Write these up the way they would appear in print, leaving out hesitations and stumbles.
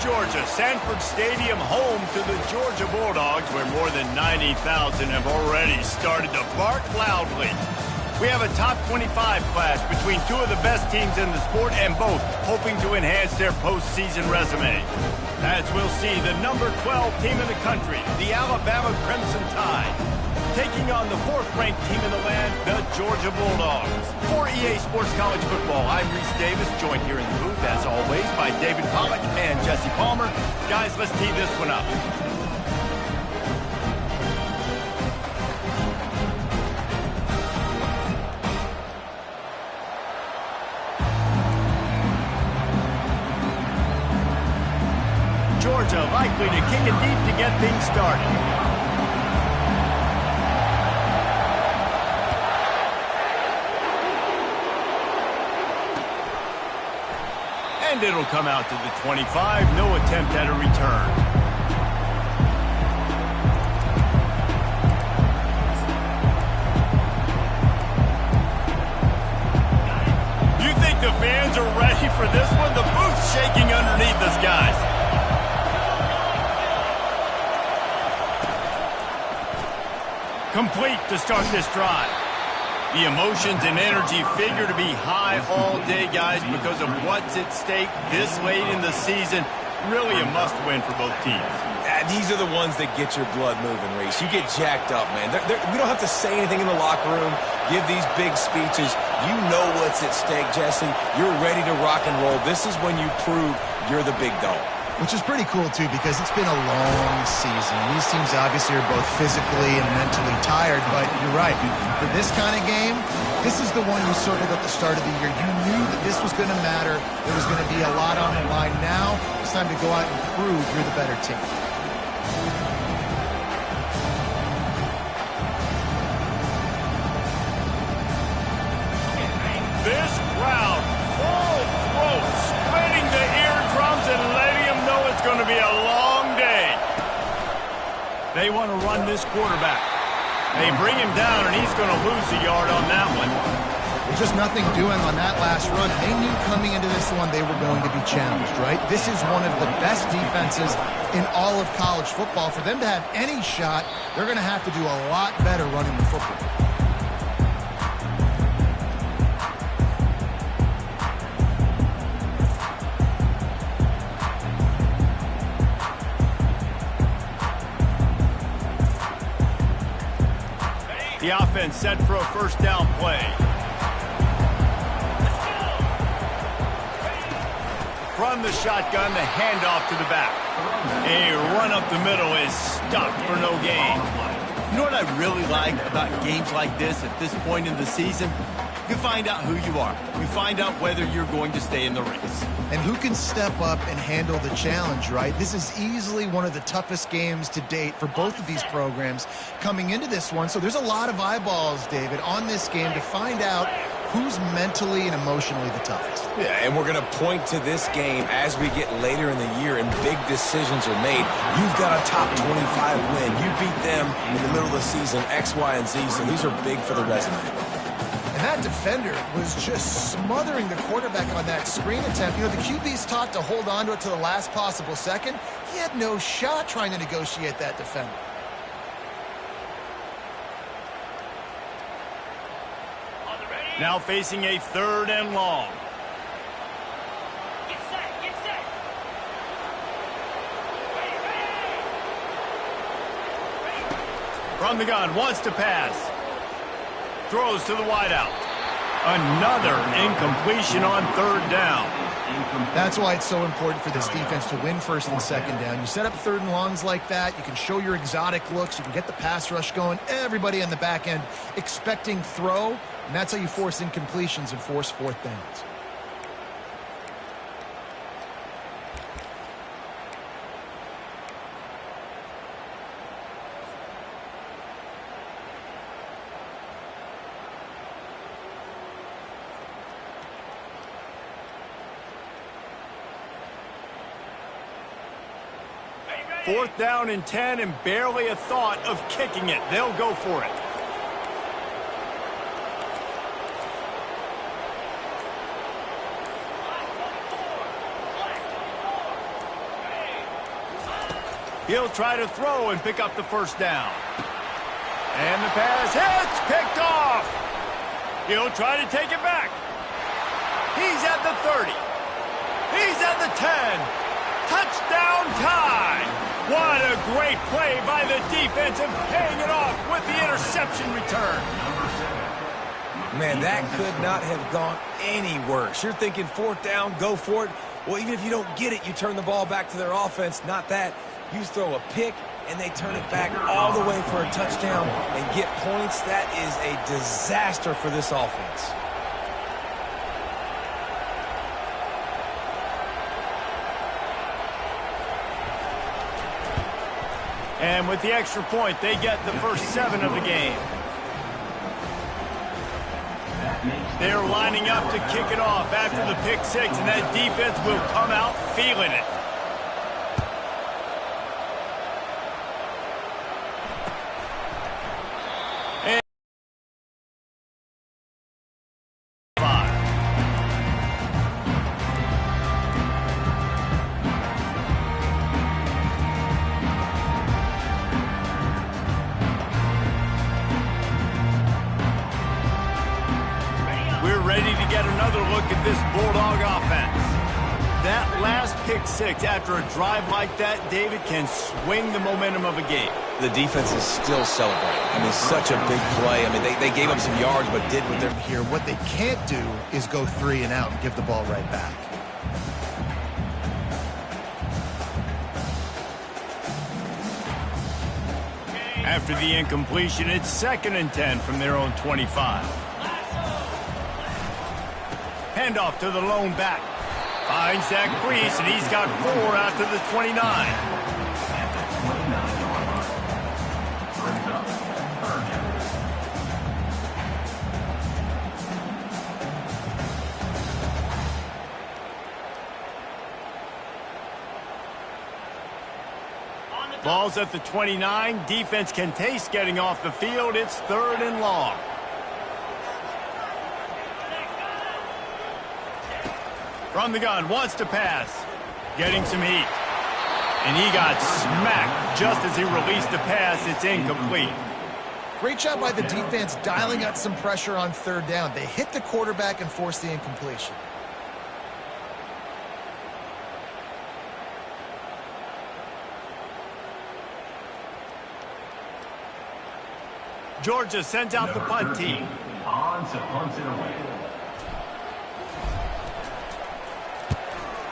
Georgia, Sanford Stadium, home to the Georgia Bulldogs, where more than 90,000 have already started to bark loudly. We have a top 25 clash between two of the best teams in the sport, and both hoping to enhance their postseason resume. As we'll see, the number 12 team in the country, the Alabama Crimson Tide, taking on the fourth-ranked team in the land, the Georgia Bulldogs. For EA Sports College Football, I'm Reese Davis, joined here in the booth, as always, by David Pollack and Jesse Palmer. Guys, let's tee this one up. Georgia likely to kick it deep to get things started. And it'll come out to the 25. No attempt at a return. You think the fans are ready for this one? The booth's shaking underneath us, guys. Complete to start this drive. The emotions and energy figure to be high all day, guys, because of what's at stake this late in the season. Really a must-win for both teams. These are the ones that get your blood moving, Reese. You get jacked up, man. We don't have to say anything in the locker room, give these big speeches. You know what's at stake, Jesse. You're ready to rock and roll. This is when you prove you're the big dog. Which is pretty cool, too, because it's been a long season. These teams obviously are both physically and mentally tired, but you're right. For this kind of game, this is the one you circled at the start of the year. You knew that this was going to matter. There was going to be a lot on the line. Now it's time to go out and prove you're the better team. This crowd, full throat, splitting the eardrums and letting them know it's going to be a long day. They want to run this quarterback. They bring him down, and he's going to lose a yard on that one. There's just nothing doing on that last run. They knew coming into this one they were going to be challenged, right? This is one of the best defenses in all of college football. For them to have any shot, they're going to have to do a lot better running the football. The offense set for a first down play. From the shotgun, the handoff to the back. A run up the middle is stuffed for no gain. You know what I really like about games like this at this point in the season? You find out who you are. You find out whether you're going to stay in the race. And who can step up and handle the challenge, right? This is easily one of the toughest games to date for both of these programs coming into this one. So there's a lot of eyeballs, David, on this game to find out who's mentally and emotionally the toughest. Yeah, and we're going to point to this game as we get later in the year and big decisions are made. You've got a top 25 win. You beat them in the middle of the season, X, Y, and Z, so these are big for the resume. That defender was just smothering the quarterback on that screen attempt. You know, the QB's taught to hold on to it to the last possible second. He had no shot trying to negotiate that defender. Now facing a third and long. Get set, get set. From the gun, wants to pass. Throws to the wideout. Another incompletion on third down. That's why it's so important for this defense to win first and second down. You set up third and longs like that, you can show your exotic looks, you can get the pass rush going, everybody on the back end expecting throw, and that's how you force incompletions and force fourth downs. Fourth down and 10 and barely a thought of kicking it. They'll go for it. He'll try to throw and pick up the first down. And the pass hits, picked off. He'll try to take it back. He's at the 30. He's at the 10. Touchdown tie. What a great play by the defense and paying it off with the interception return. Man, that could not have gone any worse. You're thinking fourth down, go for it. Well, even if you don't get it, you turn the ball back to their offense. Not that. You throw a pick, and they turn it back all the way for a touchdown and get points. That is a disaster for this offense. And with the extra point, they get the first 7 of the game. They're lining up to kick it off after the pick 6, and that defense will come out feeling it. This Bulldog offense. That last pick 6 after a drive like that, David, can swing the momentum of a game. The defense is still celebrating. I mean, such a big play. I mean, they gave up some yards, but did what they're here. What they can't do is go 3 and out and give the ball right back. After the incompletion, it's 2nd and 10 from their own 25. Handoff to the lone back. Finds that crease, and he's got 4 out to the 29. Ball's at the 29. Defense can taste getting off the field. It's 3rd and long. From the gun, wants to pass. Getting some heat. And he got smacked just as he released the pass. It's incomplete. Great job by the defense dialing out some pressure on 3rd down. They hit the quarterback and forced the incompletion. Georgia sends out the punt team. Punts it away.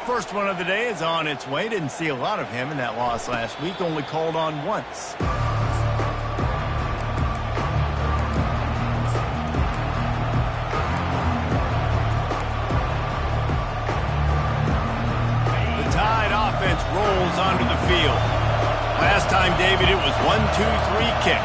First one of the day is on its way. Didn't see a lot of him in that loss last week. Only called on once. The Tide offense rolls onto the field. Last time, David, it was 1-2-3 kick.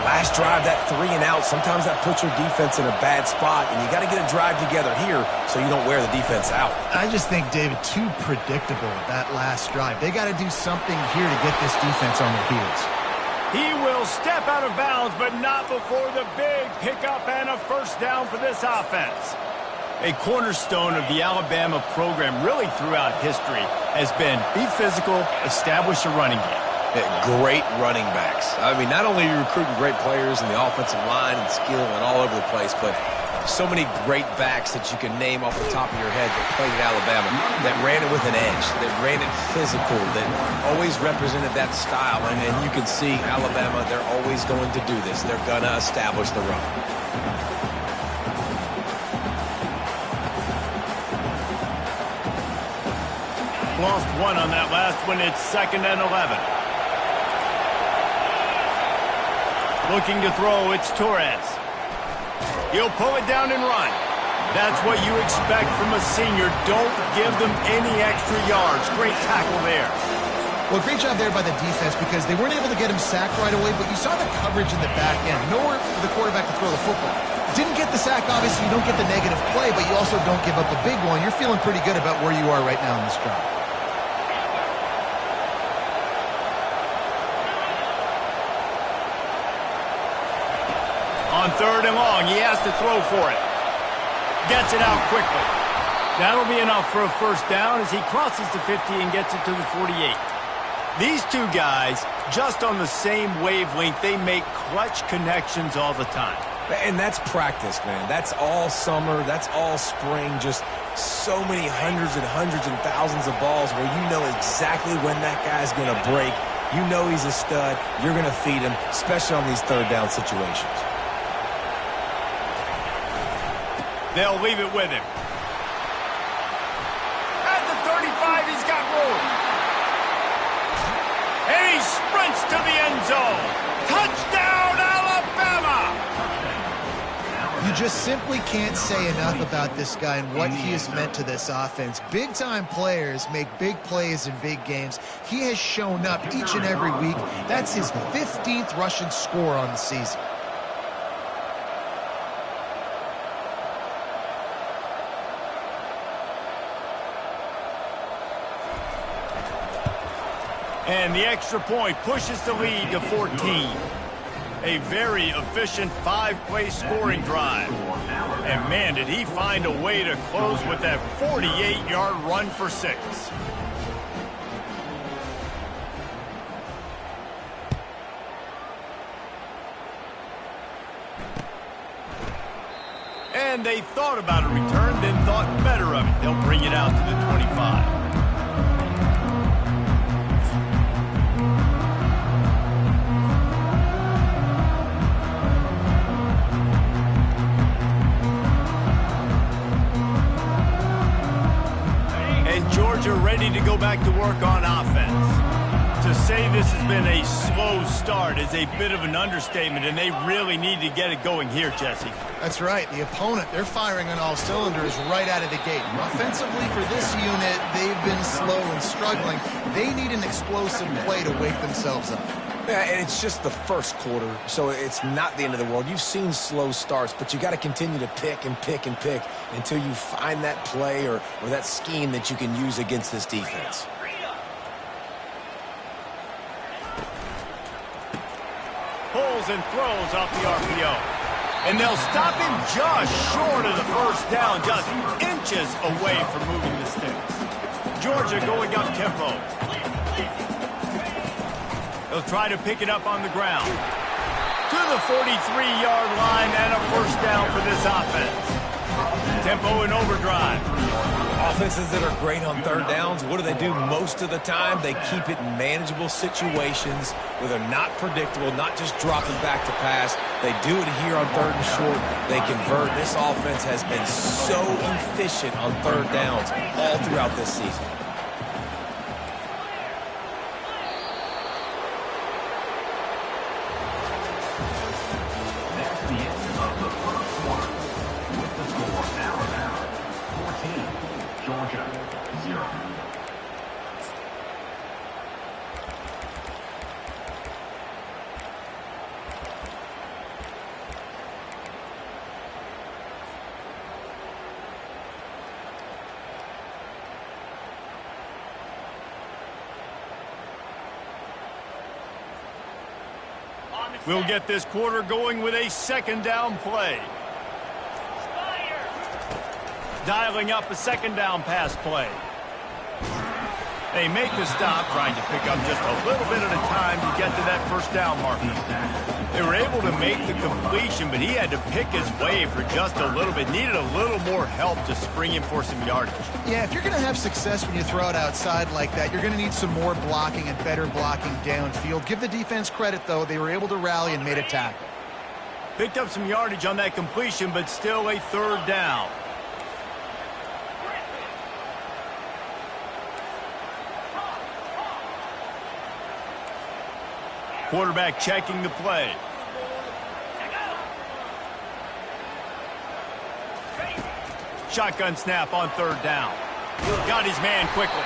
Last drive, that 3 and out, sometimes that puts your defense in a bad spot, and you got to get a drive together here so you don't wear the defense out. I just think, David, too predictable that last drive. They got to do something here to get this defense on their heels. He will step out of bounds, but not before the big pickup and a first down for this offense. A cornerstone of the Alabama program really throughout history has been be physical, establish a running game. Great running backs. I mean, not only are you recruiting great players in the offensive line and skill and all over the place, but so many great backs that you can name off the top of your head that played at Alabama, that ran it with an edge, that ran it physical, that always represented that style. And you can see Alabama, they're always going to do this. They're going to establish the run. Lost 1 on that last one. It's 2nd and 11. Looking to throw, it's Torres. He'll pull it down and run. That's what you expect from a senior. Don't give them any extra yards. Great tackle there. Well, great job there by the defense because they weren't able to get him sacked right away, but you saw the coverage in the back end. Nowhere for the quarterback to throw the football. Didn't get the sack, obviously. You don't get the negative play, but you also don't give up a big one. You're feeling pretty good about where you are right now in this drive. On 3rd and long, he has to throw for it. Gets it out quickly. That'll be enough for a first down as he crosses the 50 and gets it to the 48. These two guys, just on the same wavelength, they make clutch connections all the time. And that's practice, man. That's all summer. That's all spring. Just so many hundreds and thousands of balls where you know exactly when that guy's going to break. You know he's a stud. You're going to feed him, especially on these third down situations. They'll leave it with him. At the 35, he's got room. And he sprints to the end zone. Touchdown, Alabama! You just simply can't say enough about this guy and what he has meant to this offense. Big-time players make big plays in big games. He has shown up each and every week. That's his 15th rushing score on the season. And the extra point pushes the lead to 14. A very efficient 5-play scoring drive. And man, did he find a way to close with that 48-yard run for 6. And they thought about a return, then thought better of it. They'll bring it out to the 25. Georgia ready to go back to work on offense. To say this has been a slow start is a bit of an understatement, and they really need to get it going here, Jesse. That's right. The opponent, they're firing on all cylinders right out of the gate. Offensively for this unit, they've been slow and struggling. They need an explosive play to wake themselves up. Yeah, and it's just the first quarter, so it's not the end of the world. You've seen slow starts, but you got to continue to pick and pick and pick until you find that play or that scheme that you can use against this defense. Pulls and throws off the RPO. And they'll stop him just short of the first down, just inches away from moving the sticks. Georgia going up tempo. They'll try to pick it up on the ground. To the 43-yard line and a first down for this offense. Tempo and overdrive. Offenses that are great on third downs, what do? Most of the time, they keep it in manageable situations where they're not predictable, not just dropping back to pass. They do it here on third and short. They convert. This offense has been so efficient on third downs all throughout this season. We'll get this quarter going with a second down play. Dialing up a second down pass play. They make the stop, trying to pick up just a little bit at a time to get to that first down marker. They were able to make the completion, but he had to pick his way for just a little bit. Needed a little more help to spring him for some yardage. Yeah, if you're going to have success when you throw it outside like that, you're going to need some more blocking and better blocking downfield. Give the defense credit, though. They were able to rally and made a tackle. Picked up some yardage on that completion, but still a third down. Quarterback checking the play. Shotgun snap on third down. Got his man quickly.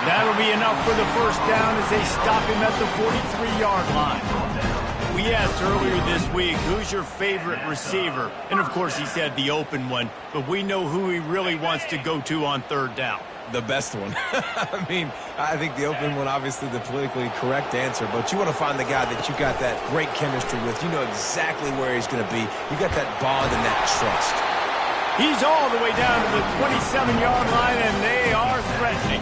That'll be enough for the first down as they stop him at the 43-yard line. We asked earlier this week, who's your favorite receiver? And, of course, he said the open one. But we know who he really wants to go to on third down. The best one. I mean, I think the open one, obviously the politically correct answer, but you want to find the guy that you got that great chemistry with. You know exactly where he's going to be. You got that bond and that trust. He's all the way down to the 27-yard line, and they are threatening.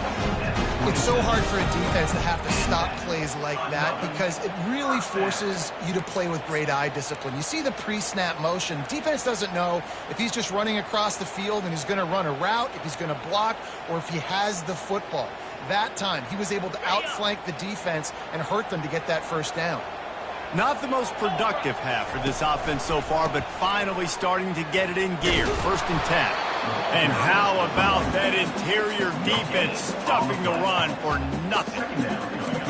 It's so hard for a defense to have to stop plays like that because it really forces you to play with great eye discipline. You see the pre-snap motion. Defense doesn't know if he's just running across the field and he's going to run a route, if he's going to block, or if he has the football. That time, he was able to outflank the defense and hurt them to get that first down. Not the most productive half for this offense so far, but finally starting to get it in gear. 1st and 10. And how about that interior defense stuffing the run for nothing?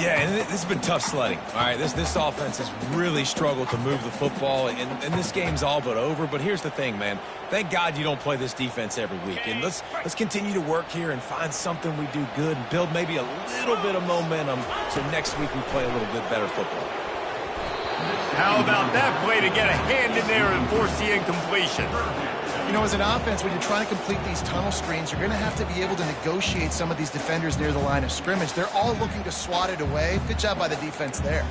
Yeah, and this has been tough sledding. All right, this offense has really struggled to move the football, and this game's all but over. But here's the thing, man. Thank God you don't play this defense every week. And let's continue to work here and find something we do good and build maybe a little bit of momentum so next week we play a little bit better football. How about that play to get a hand in there and force the incompletion? You know, as an offense, when you're trying to complete these tunnel screens, you're going to have to be able to negotiate some of these defenders near the line of scrimmage. They're all looking to swat it away. Good job by the defense there.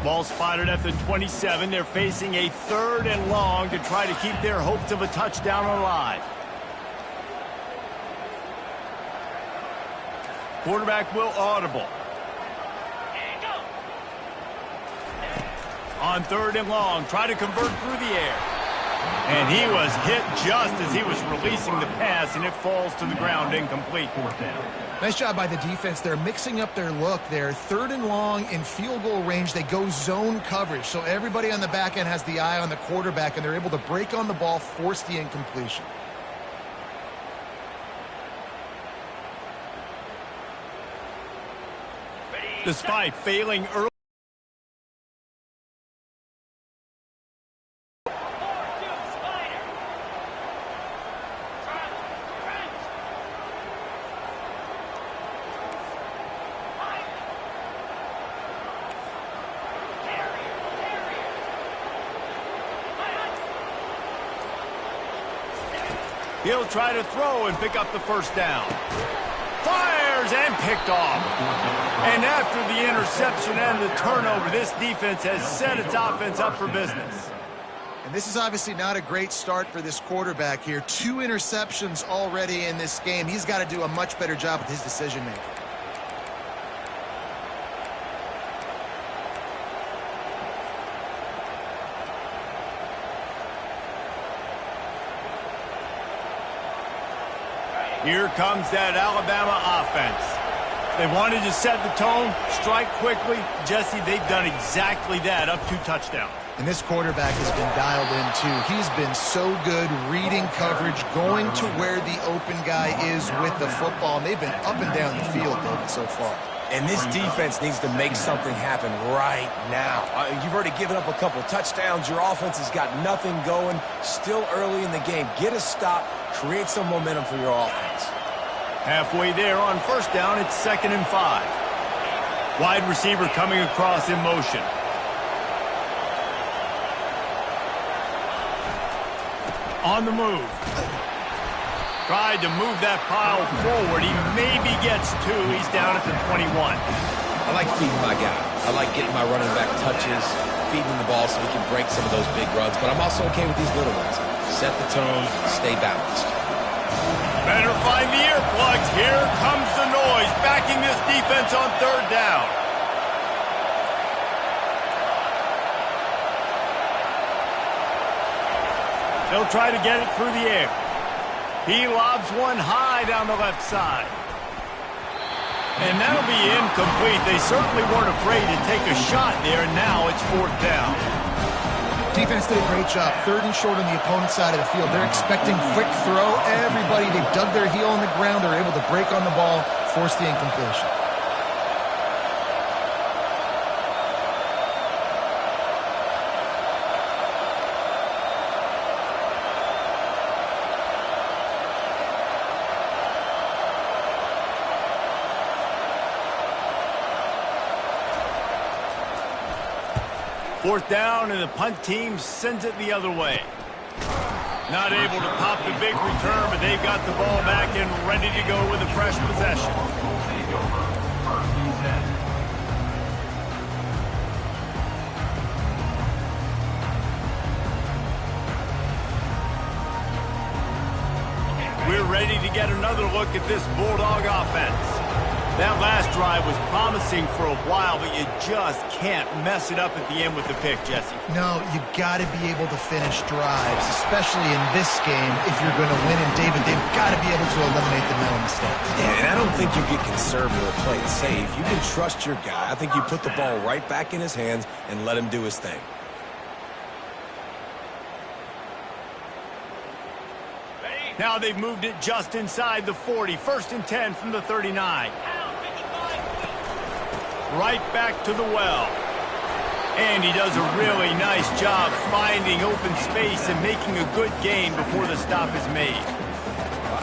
Ball spotted at the 27. They're facing a 3rd and long to try to keep their hopes of a touchdown alive. Quarterback will audible. On 3rd and long, try to convert through the air. And he was hit just as he was releasing the pass, and it falls to the ground incomplete. Nice job by the defense. They're mixing up their look there. 3rd and long in field goal range. They go zone coverage. So everybody on the back end has the eye on the quarterback, and they're able to break on the ball, force the incompletion. Despite failing early. He'll try to throw and pick up the first down. Fires and picked off. And after the interception and the turnover, this defense has set its offense up for business. And this is obviously not a great start for this quarterback here. 2 interceptions already in this game. He's got to do a much better job with his decision-making. Here comes that Alabama offense. They wanted to set the tone, strike quickly. Jesse, they've done exactly that, up 2 touchdowns. And this quarterback has been dialed in, too. He's been so good reading coverage, going to where the open guy is with the football. And they've been up and down the field, David, so far. And this defense needs to make something happen right now. You've already given up a couple touchdowns. Your offense has got nothing going. Still early in the game. Get a stop. Create some momentum for your offense. Halfway there on 1st down, it's 2nd and 5. Wide receiver coming across in motion. On the move. Tried to move that pile forward. He maybe gets 2. He's down at the 21. I like feeding my guy. I like getting my running back touches, feeding the ball so he can break some of those big runs. But I'm also okay with these little ones. Set the tone, stay balanced. Better find the earplugs. Here comes the noise, backing this defense on 3rd down. They'll try to get it through the air. He lobs one high down the left side. And that'll be incomplete. They certainly weren't afraid to take a shot there, and now it's 4th down. Defense did a great job. 3rd and short on the opponent's side of the field. They're expecting quick throw. Everybody, they've dug their heel on the ground. They're able to break on the ball, force the incompletion. Fourth down, and the punt team sends it the other way. Not able to pop the big return, but they've got the ball back and ready to go with a fresh possession. We're ready to get another look at this Bulldog offense. That last drive was promising for a while, but you just can't mess it up at the end with the pick, Jesse. No, you got to be able to finish drives, especially in this game if you're going to win. And David, they've got to be able to eliminate the mental mistakes. Yeah, and I don't think you get conservative or play it safe. You can trust your guy. I think you put the ball right back in his hands and let him do his thing. Now they've moved it just inside the 40. 1st and 10 from the 39. Right back to the well. And he does a really nice job finding open space and making a good gain before the stop is made.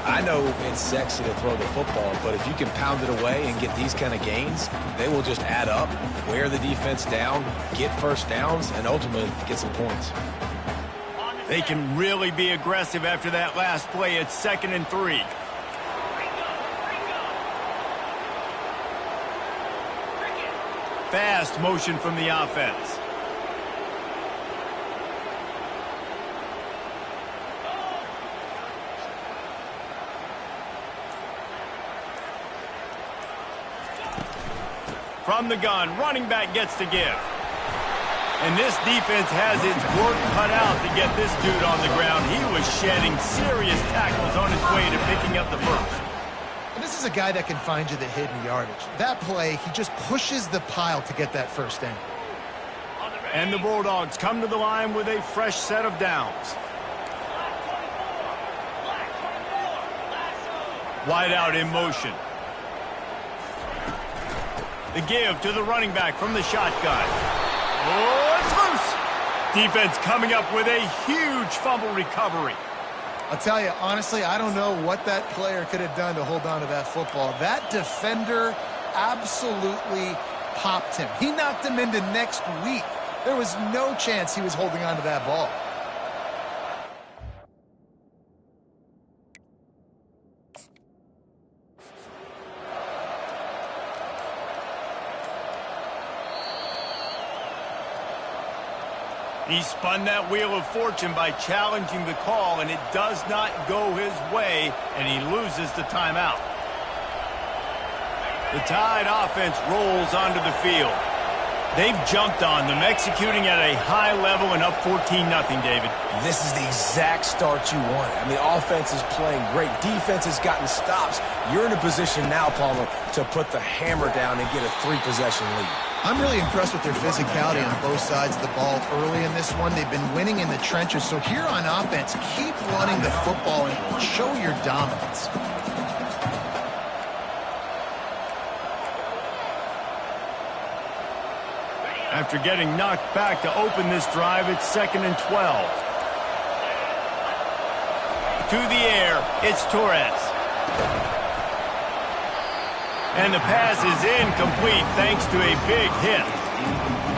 I know it's sexy to throw the football, but if you can pound it away and get these kind of gains, they will just add up, wear the defense down, get first downs, and ultimately get some points. They can really be aggressive after that last play. It's 2nd and 3. Fast motion from the offense. From the gun, running back gets to give. And this defense has its work cut out to get this dude on the ground. He was shedding serious tackles on his way to picking up the first. And this is a guy that can find you the hidden yardage. That play, he just pushes the pile to get that first down. And the Bulldogs come to the line with a fresh set of downs. Wide out in motion. The give to the running back from the shotgun. Oh, it's loose. Defense coming up with a huge fumble recovery. I'll tell you, honestly, I don't know what that player could have done to hold on to that football. That defender absolutely popped him. He knocked him into next week. There was no chance he was holding on to that ball. He spun that wheel of fortune by challenging the call, and it does not go his way, and he loses the timeout. The Tide offense rolls onto the field. They've jumped on them, executing at a high level and up 14-0, David. This is the exact start you want. I mean, offense is playing great. Defense has gotten stops. You're in a position now, Palmer, to put the hammer down and get a 3-possession lead. I'm really impressed with their physicality on both sides of the ball early in this one. They've been winning in the trenches. So here on offense, keep running the football and show your dominance. After getting knocked back to open this drive, it's 2nd and 12. To the air, it's Torres. And the pass is incomplete thanks to a big hit.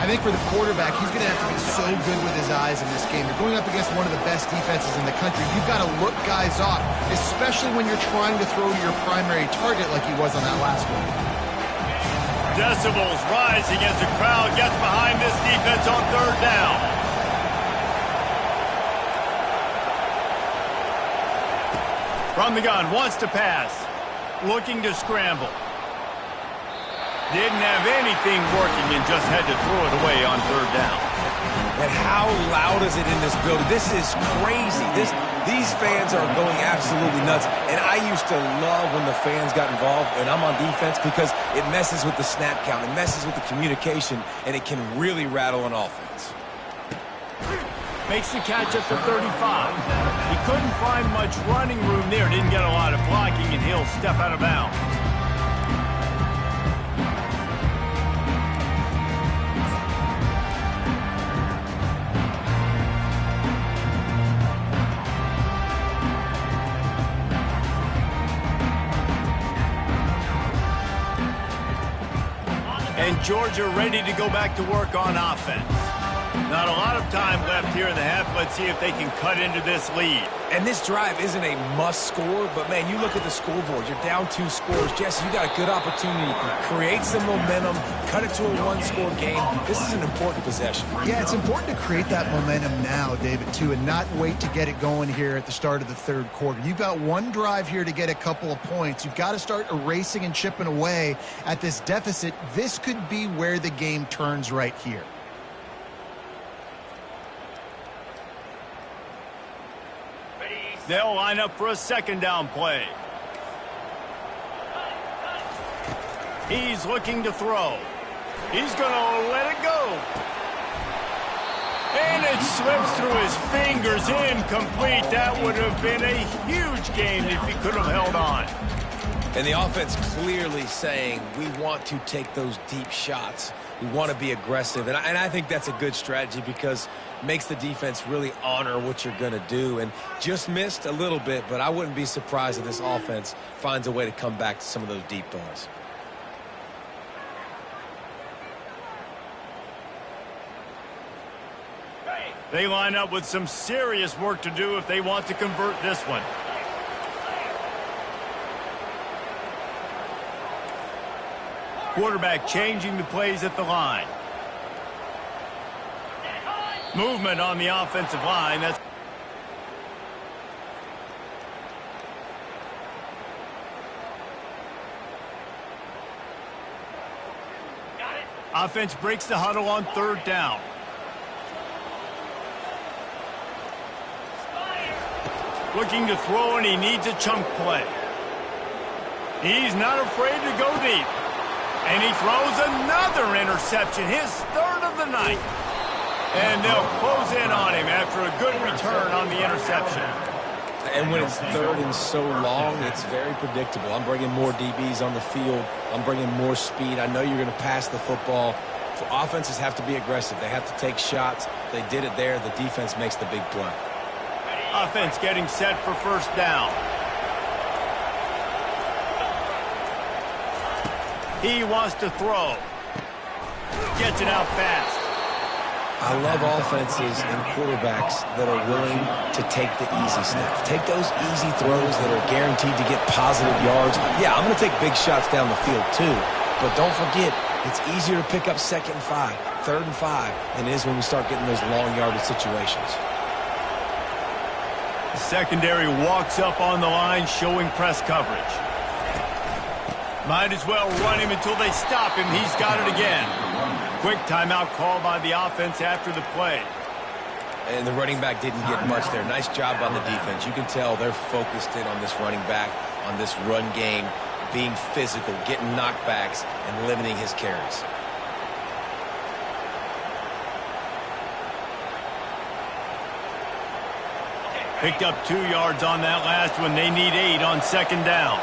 I think for the quarterback, he's going to have to be so good with his eyes in this game. You're going up against one of the best defenses in the country. You've got to look guys off, especially when you're trying to throw to your primary target like he was on that last one. Decibels rising as the crowd gets behind this defense on 3rd down. From the gun, wants to pass. Looking to scramble. Didn't have anything working and just had to throw it away on 3rd down. And how loud is it in this building? This is crazy. These fans are going absolutely nuts. And I used to love when the fans got involved, and I'm on defense, because it messes with the snap count. It messes with the communication, and it can really rattle an offense. Makes the catch at the 35. He couldn't find much running room there. Didn't get a lot of blocking, and he'll step out of bounds. And Georgia ready to go back to work on offense. Not a lot of time left here in the half. Let's see if they can cut into this lead. And this drive isn't a must score, but, man, you look at the scoreboard. You're down 2 scores. Jesse, you got a good opportunity. Create some momentum. Cut it to a 1-score game. This is an important possession. Yeah, it's important to create that momentum now, David, too, and not wait to get it going here at the start of the third quarter. You've got one drive here to get a couple of points. You've got to start erasing and chipping away at this deficit. This could be where the game turns right here. They'll line up for a second down play. He's looking to throw. He's going to let it go. And it slips through his fingers, incomplete. That would have been a huge game if he could have held on. And the offense clearly saying, we want to take those deep shots. We want to be aggressive. And I think that's a good strategy because it makes the defense really honor what you're going to do. And just missed a little bit, but I wouldn't be surprised if this offense finds a way to come back to some of those deep balls. They line up with some serious work to do if they want to convert this one. Quarterback changing the plays at the line. Movement on the offensive line. That's offense breaks the huddle on third down. Looking to throw, and he needs a chunk play. He's not afraid to go deep. And he throws another interception, his third of the night. And they'll close in on him after a good return on the interception. And when it's third and so long, it's very predictable. I'm bringing more DBs on the field. I'm bringing more speed. I know you're going to pass the football. Offenses have to be aggressive. They have to take shots. They did it there. The defense makes the big play. Offense getting set for first down. He wants to throw. Gets it out fast. I love offenses and quarterbacks that are willing to take the easy stuff. Take those easy throws that are guaranteed to get positive yards. Yeah, I'm going to take big shots down the field too. But don't forget, it's easier to pick up 2nd and 5, 3rd and 5 than it is when we start getting those long yardage situations. The secondary walks up on the line showing press coverage. Might as well run him until they stop him. He's got it again. Quick timeout call by the offense after the play. And the running back didn't get much there. Nice job on the defense. You can tell they're focused in on this running back, on this run game, being physical, getting knockbacks, and limiting his carries. Picked up 2 yards on that last one. They need 8 on second down.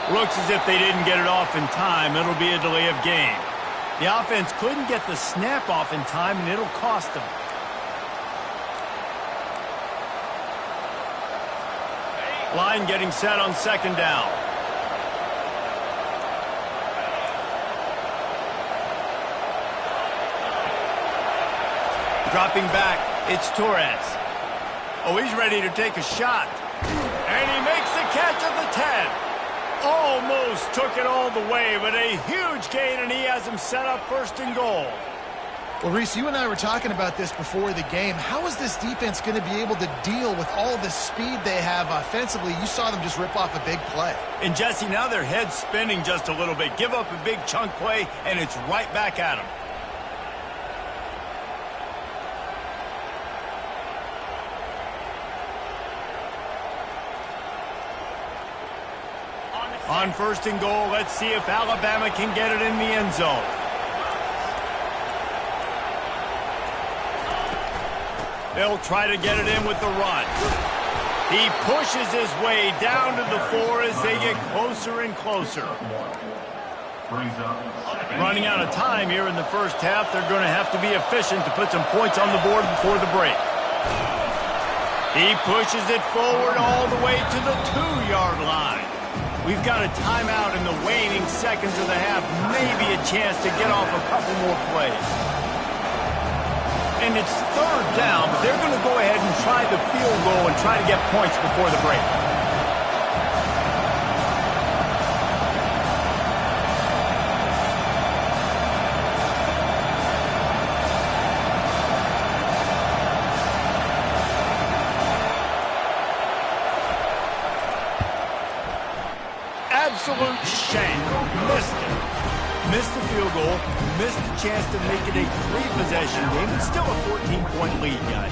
Looks as if they didn't get it off in time. It'll be a delay of game. The offense couldn't get the snap off in time, and it'll cost them. Line getting set on second down. Dropping back, it's Torres. Oh, he's ready to take a shot. And he makes the catch at the 10. Almost took it all the way, but a huge gain, and he has him set up 1st and goal. Well, Reese, you and I were talking about this before the game. How is this defense going to be able to deal with all the speed they have offensively? You saw them just rip off a big play. And, Jesse, now their head's spinning just a little bit. Give up a big chunk play, and it's right back at them. On 1st and goal, let's see if Alabama can get it in the end zone. They'll try to get it in with the run. He pushes his way down to the 4 as they get closer and closer. Running out of time here in the first half. They're going to have to be efficient to put some points on the board before the break. He pushes it forward all the way to the 2-yard line. We've got a timeout in the waning seconds of the half. Maybe a chance to get off a couple more plays. And it's third down, but they're going to go ahead and try the field goal and try to get points before the break. Absolute shame. Missed it. Missed the field goal. Missed the chance to make it a three-possession game. It's still a 14-point lead, guys.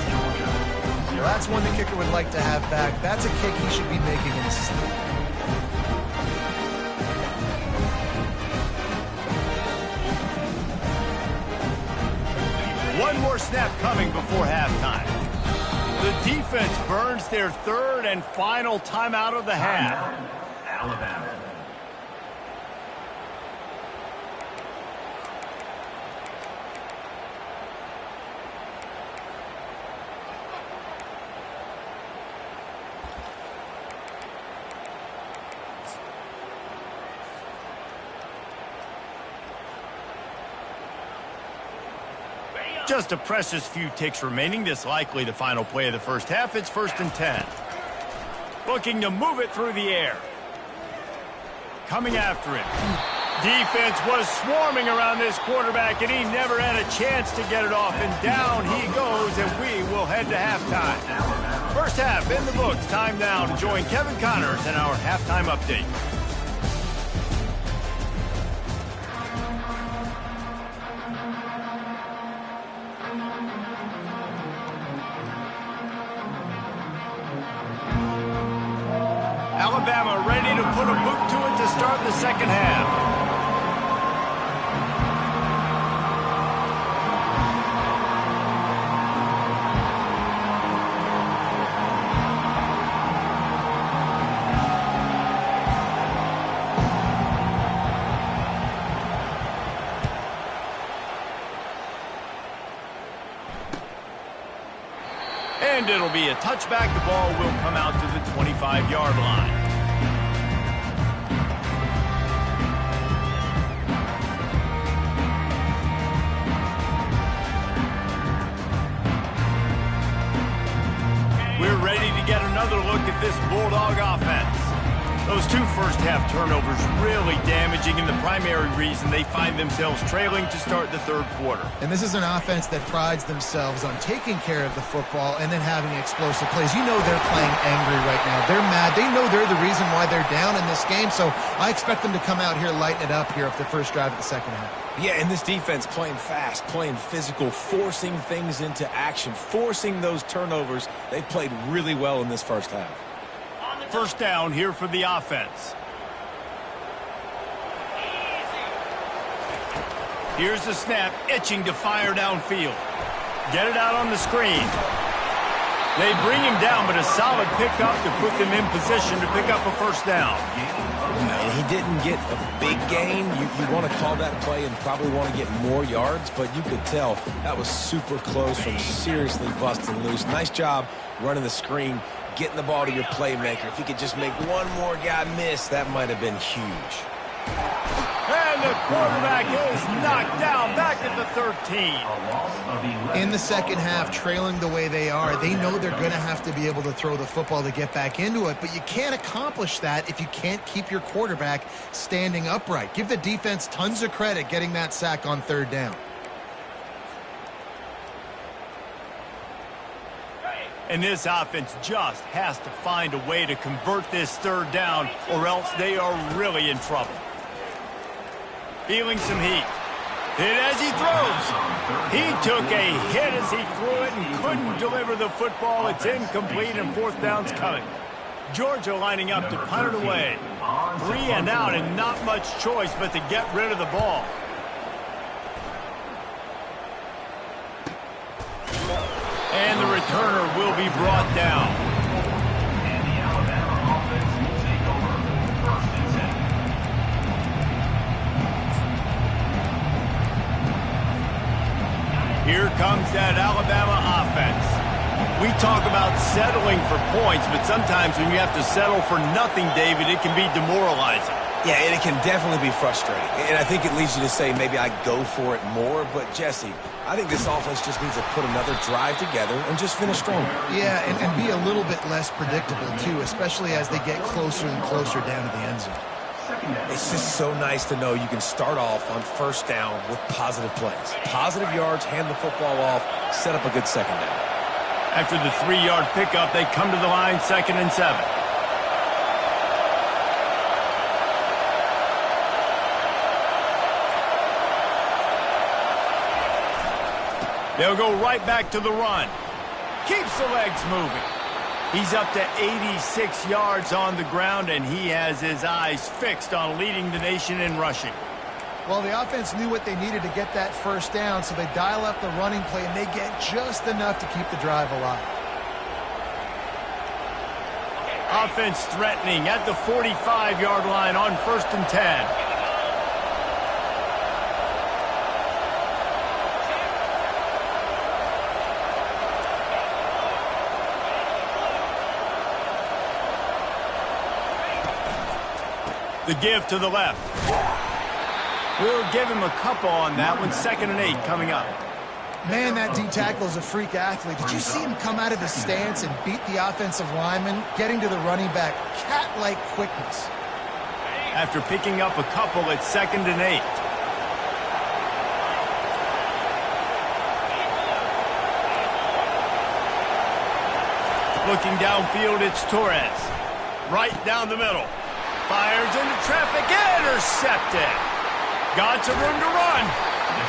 Well, that's one the kicker would like to have back. That's a kick he should be making in his sleep. One more snap coming before halftime. The defense burns their third and final timeout of the half. Alabama. Just a precious few ticks remaining. This likely the final play of the first half. It's 1st and 10. Looking to move it through the air. Coming after him. Defense was swarming around this quarterback, and he never had a chance to get it off. And down he goes, and we will head to halftime. First half in the books. Time now to join Kevin Connors in our halftime update. Alabama ready to put a boot to it to start the second half. And it'll be a touchback. The ball will come out to the 25-yard line. We're ready to get another look at this Bulldog offense. Those two first-half turnovers really damaging, and the primary reason they find themselves trailing to start the third quarter. And this is an offense that prides themselves on taking care of the football and then having explosive plays. You know they're playing angry right now. They're mad. They know they're the reason why they're down in this game, so I expect them to come out here, lighten it up here for the first drive of the second half. Yeah, and this defense playing fast, playing physical, forcing things into action, forcing those turnovers. They played really well in this first half. First down here for the offense. Here's the snap, itching to fire downfield. Get it out on the screen. They bring him down, but a solid pickup to put them in position to pick up a first down. And he didn't get a big gain. You want to call that play and probably want to get more yards, but you could tell that was super close from seriously busting loose. Nice job running the screen, getting the ball to your playmaker. If he could just make one more guy miss, that might have been huge. And the quarterback is knocked down back at the 13. In the second half, trailing the way they are, they know they're going to have to be able to throw the football to get back into it, but you can't accomplish that if you can't keep your quarterback standing upright. Give the defense tons of credit getting that sack on third down. And this offense just has to find a way to convert this third down, or else they are really in trouble. Feeling some heat. Hit as he throws. He took a hit as he threw it and couldn't deliver the football. It's incomplete, and fourth down's coming. Georgia lining up to punt it away. 3 and out, and not much choice but to get rid of the ball. And the returner will be brought down. And the Alabama offense will take over 1st and 10. Here comes that Alabama offense. We talk about settling for points, but sometimes when you have to settle for nothing, David, it can be demoralizing. Yeah, and it can definitely be frustrating. And I think it leads you to say maybe I go for it more. But, Jesse, I think this offense just needs to put another drive together and just finish stronger. Yeah, and be a little bit less predictable, too, especially as they get closer and closer down to the end zone. It's just so nice to know you can start off on first down with positive plays. Positive yards, hand the football off, set up a good second down. After the 3-yard pickup, they come to the line 2nd and 7. They'll go right back to the run. Keeps the legs moving. He's up to 86 yards on the ground, and he has his eyes fixed on leading the nation in rushing. Well, the offense knew what they needed to get that first down, so they dial up the running play, and they get just enough to keep the drive alive. Offense threatening at the 45-yard line on 1st and 10. The give to the left. We'll give him a couple on that one. 2nd and 8 coming up. Man, that D-tackle is a freak athlete. Did you see him come out of his stance and beat the offensive lineman, getting to the running back? Cat-like quickness. After picking up a couple, it's 2nd and 8. Looking downfield, it's Torres. Right down the middle. Fires into traffic, intercepted. Got some room to run.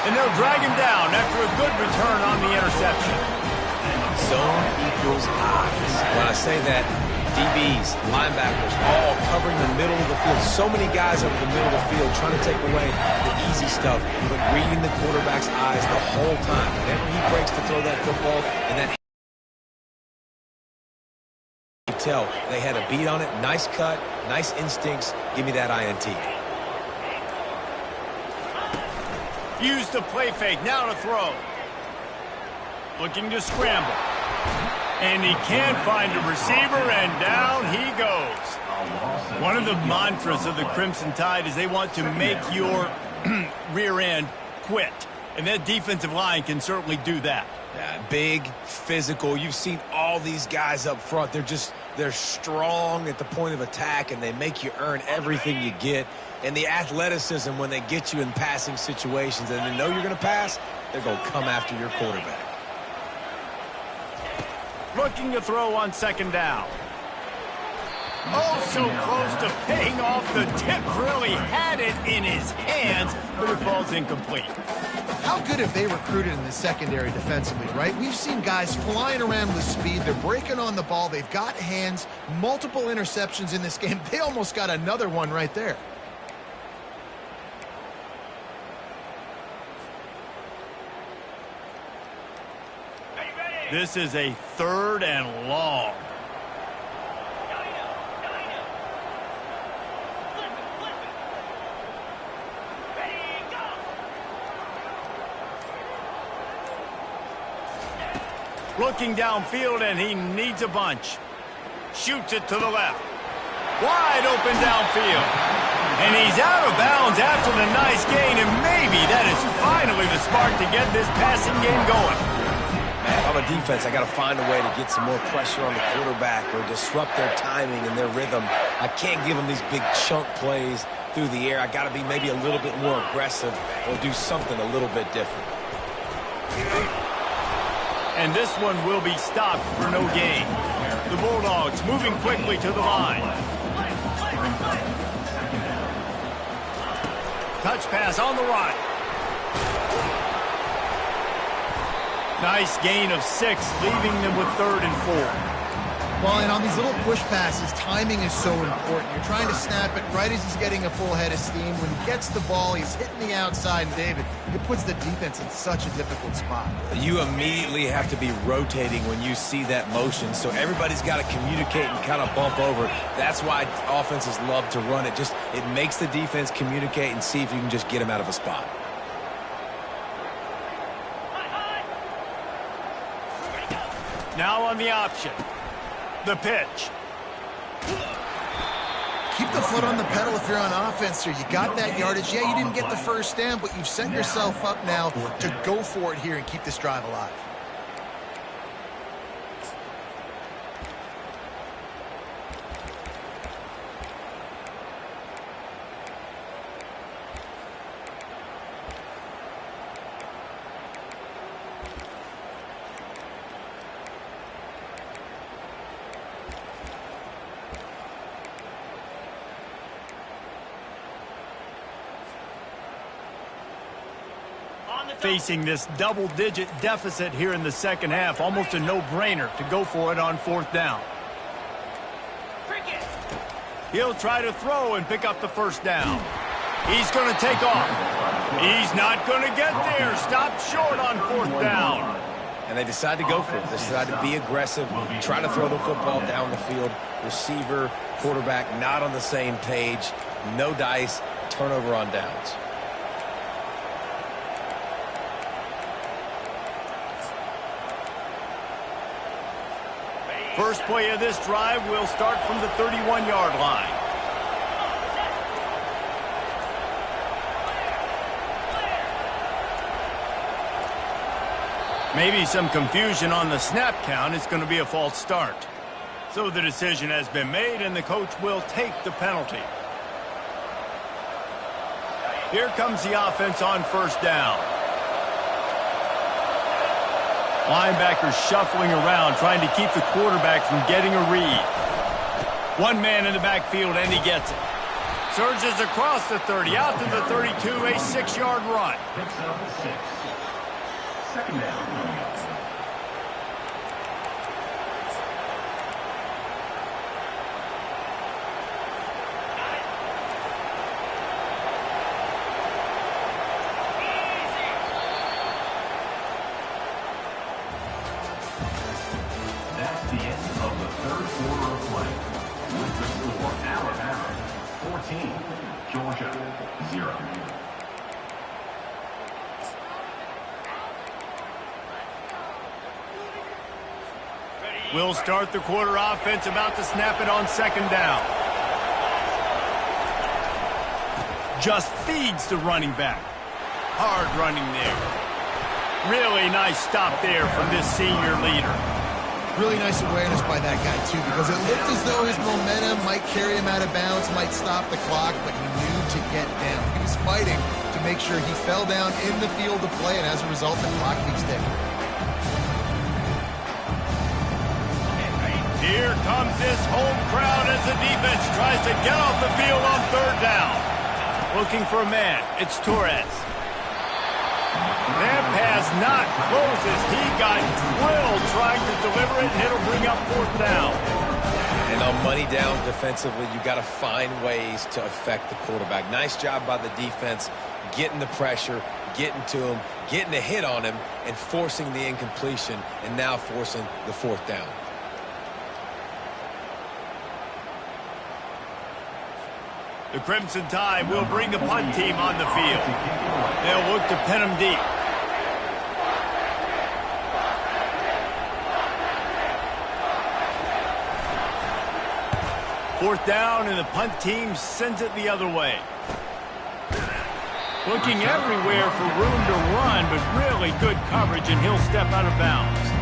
And they'll drag him down after a good return on the interception. Zone equals eyes. When I say that, DBs, linebackers, all covering the middle of the field. So many guys over the middle of the field trying to take away the easy stuff, but reading the quarterback's eyes the whole time. Whenever he breaks to throw that football, and that tell they had a beat on it. Nice cut, nice instincts. Give me that INT. Use the play fake, now to throw. Looking to scramble. And he can't find a receiver, and down he goes. One of the mantras of the Crimson Tide is they want to make your rear end quit. And that defensive line can certainly do that. Yeah, big, physical. You've seen all these guys up front. They're strong at the point of attack, and they make you earn everything you get. And the athleticism when they get you in passing situations and they know you're going to pass, they're going to come after your quarterback. Looking to throw on 2nd down. Oh, so close to paying off. The tip really had it in his hands, but it falls incomplete. How good have they recruited in the secondary defensively, right? We've seen guys flying around with speed. They're breaking on the ball. They've got hands. Multiple interceptions in this game. They almost got another one right there. This is a 3rd and long. Looking downfield, and he needs a bunch. Shoots it to the left. Wide open downfield. And he's out of bounds after the nice gain, and maybe that is finally the spark to get this passing game going. Man, if I'm a defense, I got to find a way to get some more pressure on the quarterback or disrupt their timing and their rhythm. I can't give them these big chunk plays through the air. I got to be maybe a little bit more aggressive or do something a little bit different. And this one will be stopped for no gain. The Bulldogs moving quickly to the line. Touch pass on the right. Nice gain of 6, leaving them with 3rd and 4. Well, and on these little push passes, timing is so important. You're trying to snap it right as he's getting a full head of steam. When he gets the ball, he's hitting the outside, and David, it puts the defense in such a difficult spot. You immediately have to be rotating when you see that motion, so everybody's got to communicate and kind of bump over. That's why offenses love to run it. It makes the defense communicate and see if you can just get him out of a spot. Now on the option. The pitch. Keep the foot on the pedal if you're on offense here. You got that yardage. Yeah, you didn't get the first down, but you've set yourself up now to go for it here and keep this drive alive. Facing this double-digit deficit here in the second half, almost a no-brainer to go for it on fourth down. He'll try to throw and pick up the first down. He's going to take off. He's not going to get there. Stopped short on fourth down. And they decide to go for it. They decide to be aggressive, try to throw the football down the field. Receiver, quarterback, not on the same page. No dice, turnover on downs. First play of this drive will start from the 31-yard line. Maybe some confusion on the snap count. It's going to be a false start. So the decision has been made, and the coach will take the penalty. Here comes the offense on first down. Linebackers shuffling around, trying to keep the quarterback from getting a read. One man in the backfield, and he gets it. Surges across the 30, out to the 32, a 6-yard run. Picks up 6. Second down. We'll start the quarter offense, about to snap it on second down. Just feeds the running back. Hard running there. Really nice stop there from this senior leader. Really nice awareness by that guy, too, because it looked as though his momentum might carry him out of bounds, might stop the clock, but he knew to get down. He was fighting to make sure he fell down in the field of play, and as a result, the clock keeps ticking. Here comes this home crowd as the defense tries to get off the field on third down. Looking for a man. It's Torres. That pass not closes. He got drilled trying to deliver it, and it'll bring up fourth down. And on money down defensively, you got to find ways to affect the quarterback. Nice job by the defense, getting the pressure, getting to him, getting a hit on him, and forcing the incompletion, and now forcing the fourth down. The Crimson Tide will bring the punt team on the field. They'll look to pin them deep. Fourth down, and the punt team sends it the other way. Looking everywhere for room to run, but really good coverage, and he'll step out of bounds.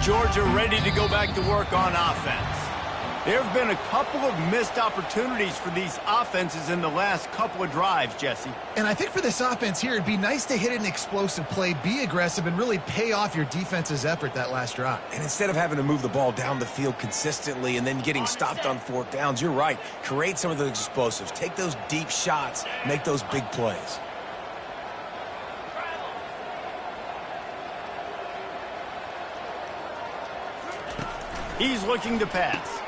Georgia ready to go back to work on offense. There have been a couple of missed opportunities for these offenses in the last couple of drives, Jesse. And I think for this offense here, it'd be nice to hit an explosive play, be aggressive, and really pay off your defense's effort that last drive. And instead of having to move the ball down the field consistently and then getting stopped on fourth downs, you're right. Create some of those explosives. Take those deep shots. Make those big plays. He's looking to pass.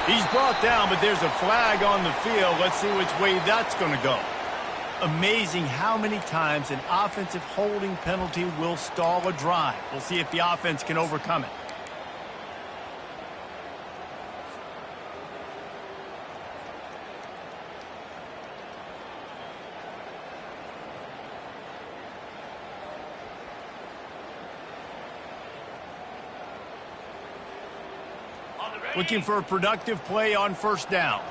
He's brought down, but there's a flag on the field. Let's see which way that's going to go. Amazing how many times an offensive holding penalty will stall a drive. We'll see if the offense can overcome it. Looking for a productive play on first down.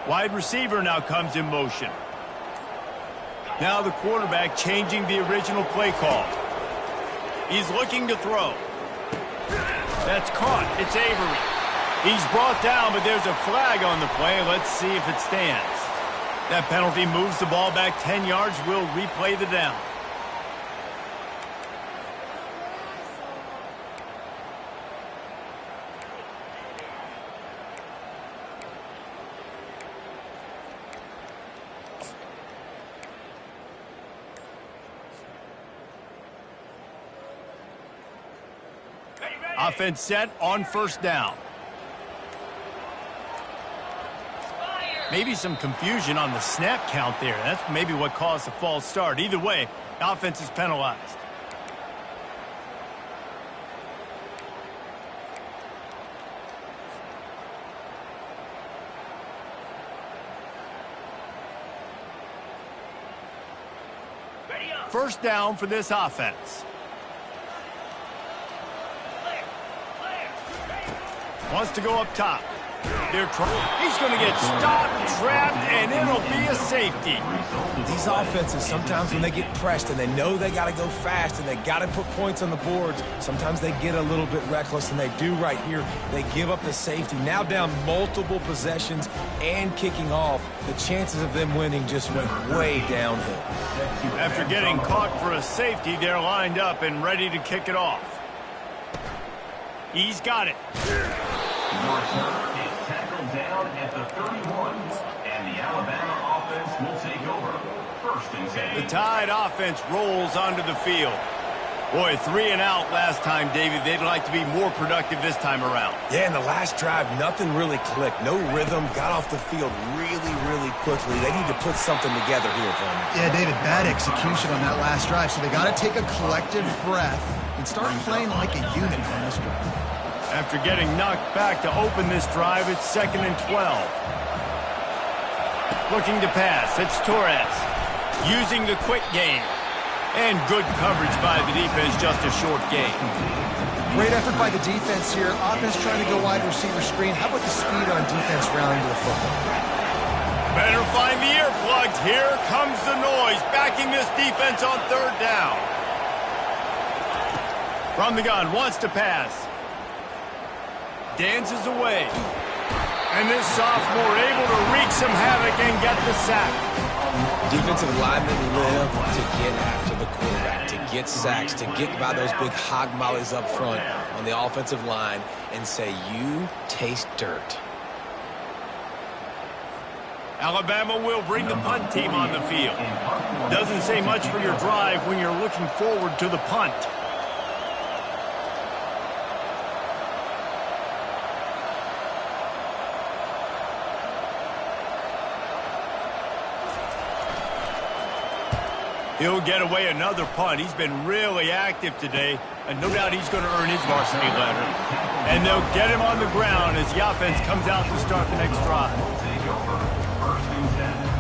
Wide receiver now comes in motion. Now the quarterback changing the original play call. He's looking to throw. That's caught. It's Avery. He's brought down, but there's a flag on the play. Let's see if it stands. That penalty moves the ball back 10 yards. We'll replay the down. Offense set on first down. Maybe some confusion on the snap count there. That's maybe what caused the false start. Either way, offense is penalized. First down for this offense. Wants to go up top. He's going to get stopped, trapped, and it'll be a safety. These offenses, sometimes when they get pressed and they know they got to go fast and they got to put points on the boards, sometimes they get a little bit reckless, and they do right here. They give up the safety. Now down multiple possessions and kicking off, the chances of them winning just went way downhill. After getting caught for a safety, they're lined up and ready to kick it off. He's got it. Return is tackled down at the 31, and the Alabama offense will take over. First and 10. The Tide offense rolls onto the field. Boy, 3 and out last time, David. They'd like to be more productive this time around. Yeah, in the last drive, nothing really clicked. No rhythm, got off the field really quickly. They need to put something together here, Bama. Yeah, David, bad execution on that last drive, so they got to take a collective breath and start playing like a unit on this drive. After getting knocked back to open this drive, it's 2nd and 12. Looking to pass, it's Torres. Using the quick game. And good coverage by the defense, just a short gain. Great effort by the defense here. Offense trying to go wide receiver screen. How about the speed on defense rallying to the football? Better find the earplugs. Here comes the noise, backing this defense on third down. From the gun, wants to pass. Dances away. And this sophomore able to wreak some havoc and get the sack. Defensive linemen live to get after the quarterback, to get sacks, to get by those big hog mollies up front on the offensive line and say, you taste dirt. Alabama will bring the punt team on the field. Doesn't say much for your drive when you're looking forward to the punt. He'll get away another punt. He's been really active today, and no doubt he's going to earn his varsity letter. And they'll get him on the ground as the offense comes out to start the next drive. Take over. First and 10.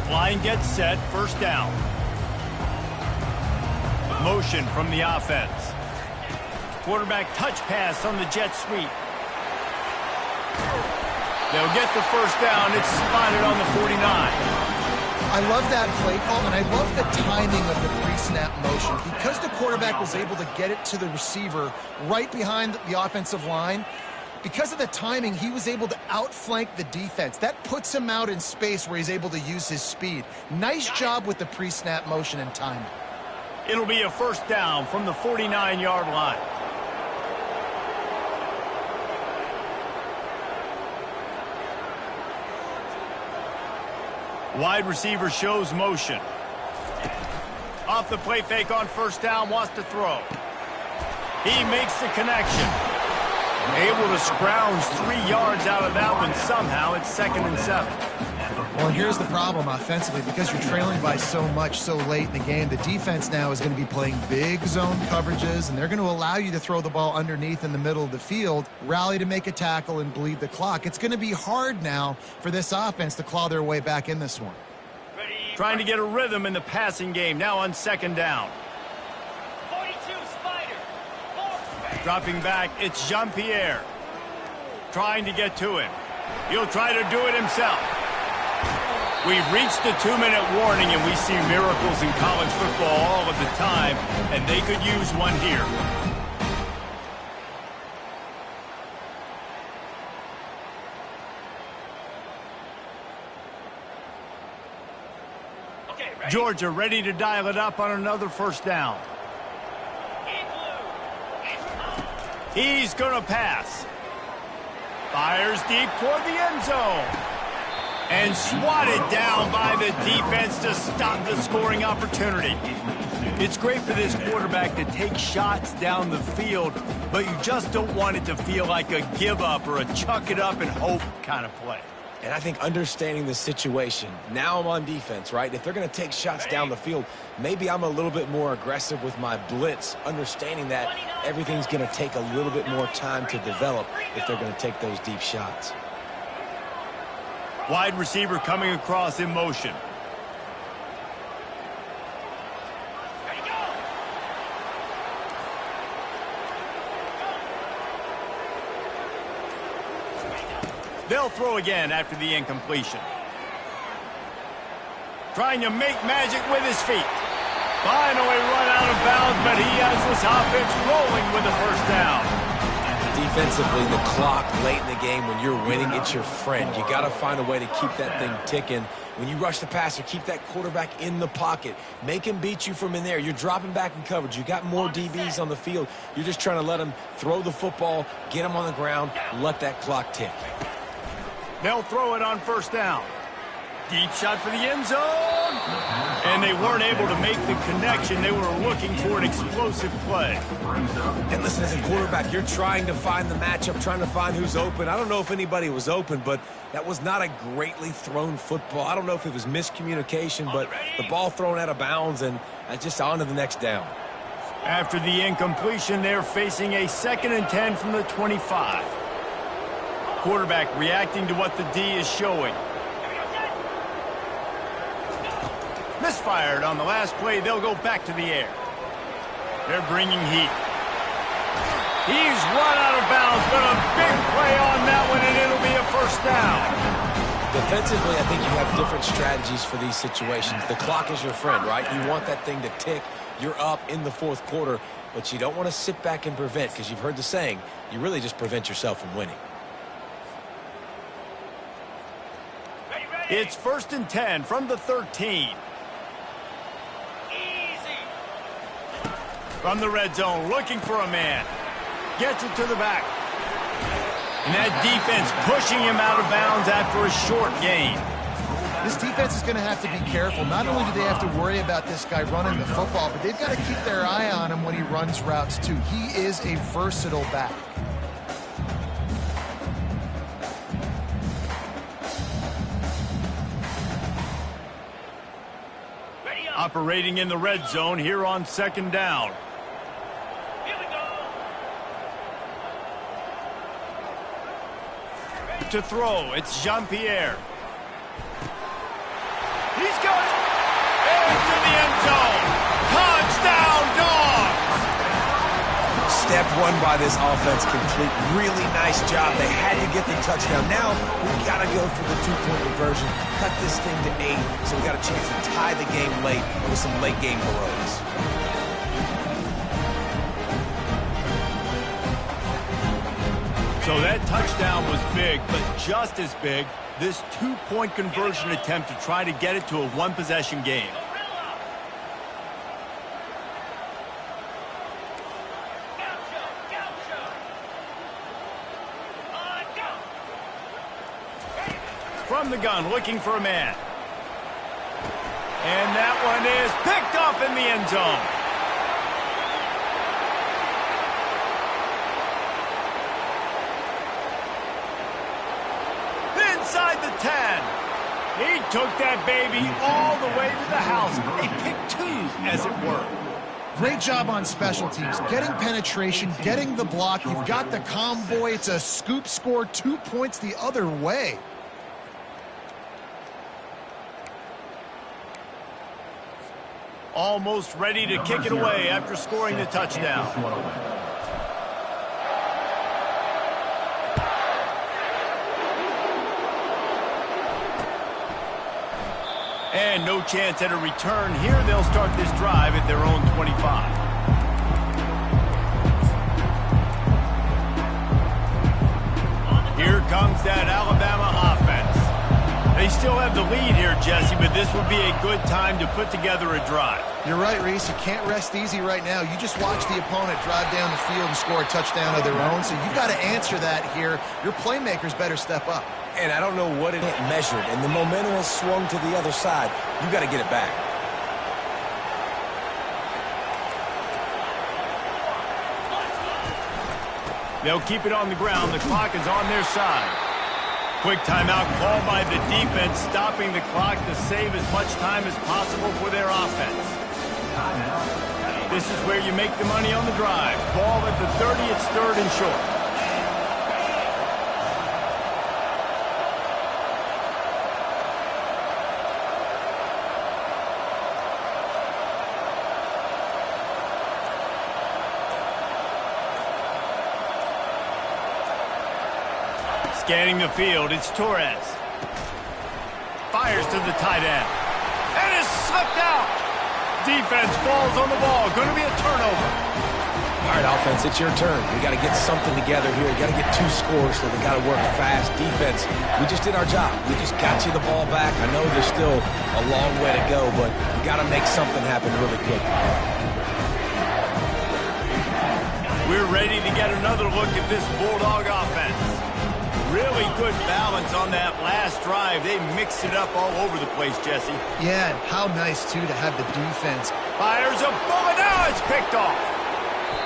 Line gets set, first down. Motion from the offense. Quarterback touch pass on the jet sweep. They'll get the first down. It's spotted on the 49. I love that play call, and I love the timing of the pre-snap motion. Because the quarterback was able to get it to the receiver right behind the offensive line, because of the timing, he was able to outflank the defense. That puts him out in space where he's able to use his speed. Nice job with the pre-snap motion and timing. It'll be a first down from the 49-yard line. Wide receiver shows motion. Off the play fake on first down, wants to throw. He makes the connection. Able to scrounge 3 yards out of that one somehow. It's 2nd and 7. Well, here's the problem offensively. Because you're trailing by so much so late in the game, the defense now is going to be playing big zone coverages, and they're going to allow you to throw the ball underneath in the middle of the field, rally to make a tackle, and bleed the clock. It's going to be hard now for this offense to claw their way back in this one. Trying to get a rhythm in the passing game, now on 2nd down. 42 Spider. Dropping back, it's Jean-Pierre. Trying to get to him. He'll try to do it himself. We've reached the 2-minute warning, and we see miracles in college football all of the time, and they could use one here. Okay, ready? Georgia ready to dial it up on another first down. He's going to pass. Fires deep toward the end zone. And swatted down by the defense to stop the scoring opportunity. It's great for this quarterback to take shots down the field, but you just don't want it to feel like a give up or a chuck it up and hope kind of play. And I think understanding the situation, now I'm on defense, right? If they're going to take shots down the field, maybe I'm a little bit more aggressive with my blitz, understanding that everything's going to take a little bit more time to develop if they're going to take those deep shots. Wide receiver coming across in motion. They'll throw again after the incompletion. Trying to make magic with his feet. Finally run out of bounds, but he has this offense rolling with a first down. Defensively, the clock late in the game, when you're winning, it's your friend. You got to find a way to keep that thing ticking. When you rush the passer, keep that quarterback in the pocket. Make him beat you from in there. You're dropping back in coverage. You got more DBs on the field. You're just trying to let him throw the football, get him on the ground, let that clock tick. They'll throw it on first down. Deep shot for the end zone. And they weren't able to make the connection. They were looking for an explosive play. And listen, as a quarterback, you're trying to find the matchup, trying to find who's open. I don't know if anybody was open, but that was not a greatly thrown football. I don't know if it was miscommunication, but the ball thrown out of bounds and just on to the next down. After the incompletion, they're facing a 2nd and 10 from the 25. Quarterback reacting to what the D is showing. Misfired on the last play. They'll go back to the air. They're bringing heat. He's run out of bounds, but a big play on that one, and it'll be a first down. Defensively, I think you have different strategies for these situations. The clock is your friend, right? You want that thing to tick. You're up in the 4th quarter, but you don't want to sit back and prevent, because you've heard the saying, you really just prevent yourself from winning. It's 1st and 10 from the 13. From the red zone, looking for a man. Gets it to the back. And that defense pushing him out of bounds after a short gain. This defense is going to have to be careful. Not only do they have to worry about this guy running the football, but they've got to keep their eye on him when he runs routes too. He is a versatile back. Operating in the red zone here on 2nd down. To throw, it's Jean-Pierre. He's got it. Into the end zone. Touchdown, Dogs. Two-step run by this offense complete. Really nice job. They had to get the touchdown. Now, we got to go for the two-point conversion, cut this thing to 8, so we got a chance to tie the game late with some late-game heroics. So that touchdown was big, but just as big, this two-point conversion attempt to try to get it to a one-possession game. From the gun, looking for a man. And that one is picked off in the end zone. Inside the 10. He took that baby all the way to the house. A pick 2, as it were. Great job on special teams, getting penetration, getting the block. You've got the convoy. It's a scoop score, 2 points the other way. Almost ready to kick it away after scoring the touchdown. And no chance at a return here. They'll start this drive at their own 25. Here comes that Alabama offense. They still have the lead here, Jesse, but this would be a good time to put together a drive. You're right, Reese. You can't rest easy right now. You just watch the opponent drive down the field and score a touchdown of their own, so you've got to answer that here. Your playmakers better step up. And I don't know what it measured, and the momentum has swung to the other side. You got to get it back. They'll keep it on the ground. The clock is on their side. Quick timeout called by the defense, stopping the clock to save as much time as possible for their offense. This is where you make the money on the drive. Ball at the 30, it's 3rd and short. Scanning the field, it's Torres. Fires to the tight end. And is slipped out. Defense falls on the ball. Going to be a turnover. All right, offense, it's your turn. We got to get something together here. We got to get 2 scores, so we got to work fast. Defense, we just did our job. We just got you the ball back. I know there's still a long way to go, but we got to make something happen really quick. We're ready to get another look at this Bulldog offense. Really good balance on that last drive. They mixed it up all over the place, Jesse. Yeah, and how nice, too, to have the defense. Fires a bullet. Now it's picked off.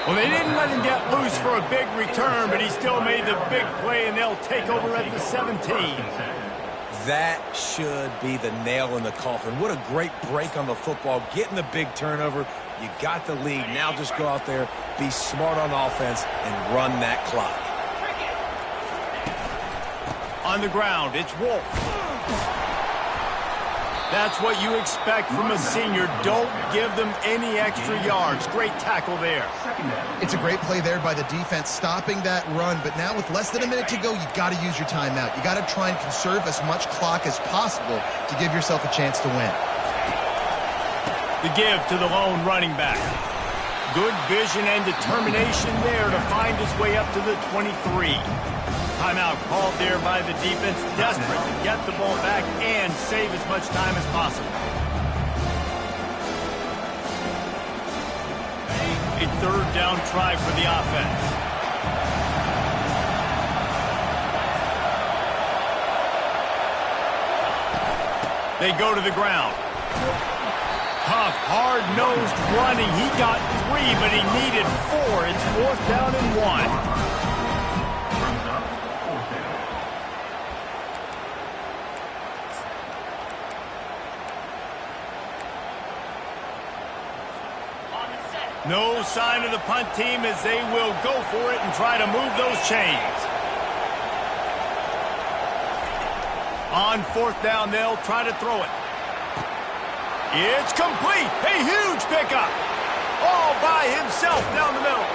Well, they didn't let him get loose for a big return, but he still made the big play, and they'll take over at the 17. That should be the nail in the coffin. What a great break on the football. Getting the big turnover. You got the lead. Now just go out there, be smart on offense, and run that clock. On the ground, it's Wolf. That's what you expect from a senior. Don't give them any extra yards. Great tackle there. It's a great play there by the defense, stopping that run. But now with less than a minute to go, you got to use your timeout. You got to try and conserve as much clock as possible to give yourself a chance to win. The give to the lone running back. Good vision and determination there to find his way up to the 23. Timeout called there by the defense, desperate to get the ball back and save as much time as possible. A 3rd down try for the offense. They go to the ground. Tough, hard-nosed running. He got 3, but he needed 4. It's 4th down and 1. No sign of the punt team as they will go for it and try to move those chains. On 4th down, they'll try to throw it. It's complete. A huge pickup. All by himself down the middle.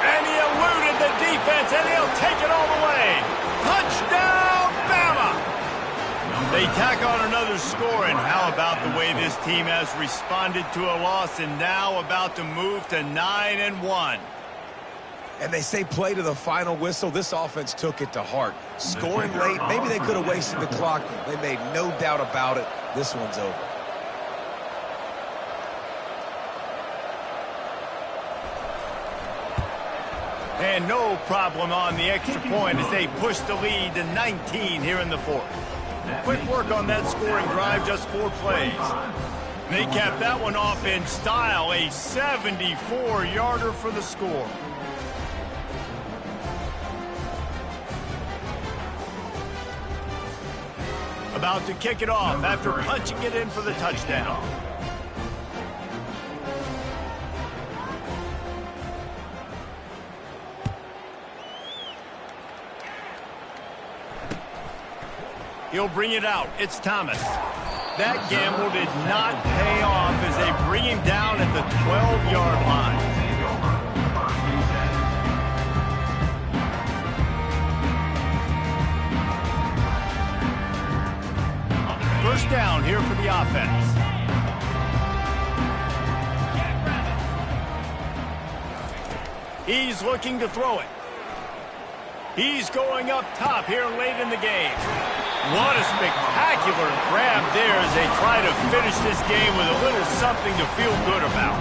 And he eluded the defense, and he'll take it all the way. Touchdown, Bama! They tack on another score, and how about the way this team has responded to a loss and now about to move to 9-1. And they say play to the final whistle. This offense took it to heart. Scoring late, maybe they could have wasted the clock. They made no doubt about it. This one's over. And no problem on the extra point as they push the lead to 19 here in the fourth. Quick work on that scoring drive, just 4 plays. They capped that one off in style, a 74-yarder for the score. About to kick it off after punching it in for the touchdown. He'll bring it out. It's Thomas. That gamble did not pay off as they bring him down at the 12-yard line. First down here for the offense. He's looking to throw it. He's going up top here late in the game. What a spectacular grab there as they try to finish this game with a little something to feel good about.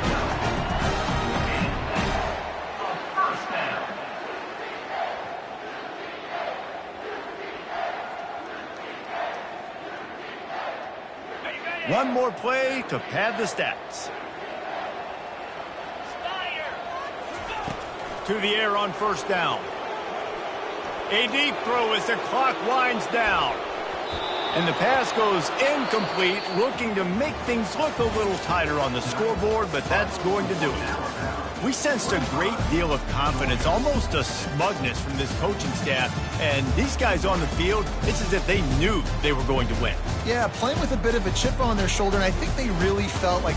One more play to pad the stats. To the air on first down. A deep throw as the clock winds down. And the pass goes incomplete, looking to make things look a little tighter on the scoreboard, but that's going to do it. We sensed a great deal of confidence, almost a smugness from this coaching staff. And these guys on the field, it's as if they knew they were going to win. Yeah, playing with a bit of a chip on their shoulder, and I think they really felt like